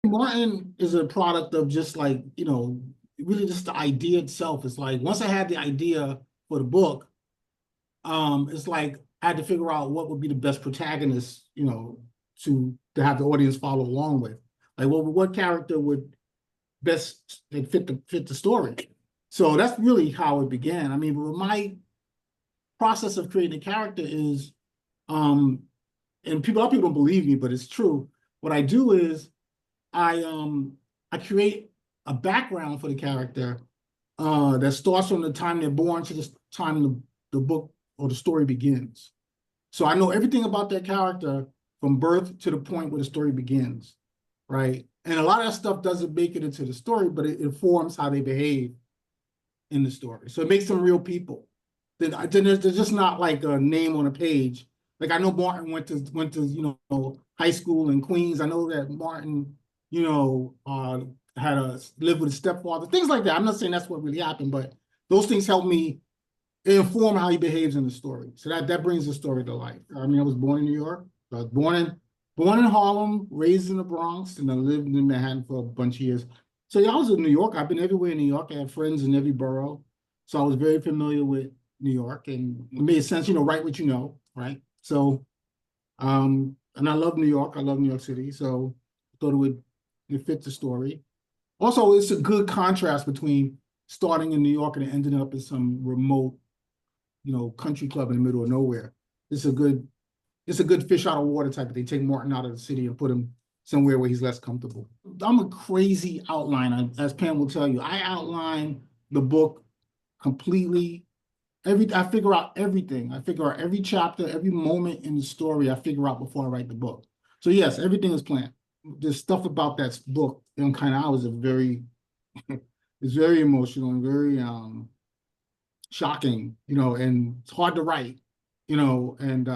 Martin is a product of just like, really just the idea itself. It's like once I had the idea for the book, it's like I had to figure out what would be the best protagonist, to have the audience follow along with. Like what character would best fit the story. So that's really how it began. I mean, but my process of creating a character is, um, and a lot of people don't believe me, but it's true. What I do is I create a background for the character that starts from the time they're born to the time the book or the story begins. So I know everything about that character from birth to the point where the story begins, right? And a lot of that stuff doesn't make it into the story, but it informs how they behave in the story. So it makes them real people. Then they're just not like a name on a page. Like I know Martin went to high school in Queens. I know that Martin had a lived with his stepfather, things like that. I'm not saying that's what really happened, but those things help me inform how he behaves in the story. So that brings the story to life. I mean, I was born in New York. I was born in Harlem, raised in the Bronx, and I lived in Manhattan for a bunch of years. So yeah, I was in New York. I've been everywhere in New York. I have friends in every borough. So I was very familiar with New York, and it made sense, write what you know, right? So, and I love New York. I love New York City. So I thought it fit the story. Also, it's a good contrast between starting in New York and ending up in some remote, country club in the middle of nowhere. It's a good, it's a good fish out of water type of thing. Take Martin out of the city and put him somewhere where he's less comfortable. I'm a crazy outliner, as Pam will tell you. I outline the book completely. I figure out everything. I figure out every chapter, every moment in the story. I figure out before I write the book. So yes, everything is planned. There's stuff about that book in kind of hours of very, it's very emotional and very shocking, and it's hard to write, and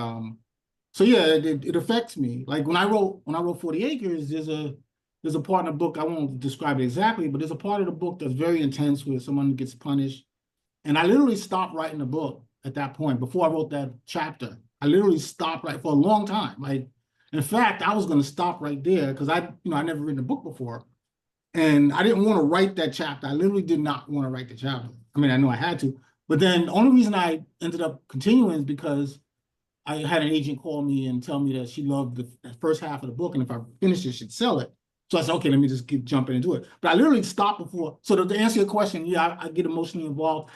so yeah, it affects me. Like when I wrote 40 Acres, there's a part in the book, I won't describe it exactly, but there's a part of the book that's very intense where someone gets punished. And I literally stopped writing the book at that point before I wrote that chapter. I literally stopped right for a long time. Like, in fact, I was going to stop right there because I never written a book before. And I didn't want to write that chapter. I literally did not want to write the chapter. I mean, I know I had to, but then the only reason I ended up continuing is because I had an agent call me and tell me that she loved the first half of the book, and if I finished it, she'd sell it. So I said, okay, let me just keep jumping into it. But I literally stopped before. So to answer your question, yeah, I get emotionally involved.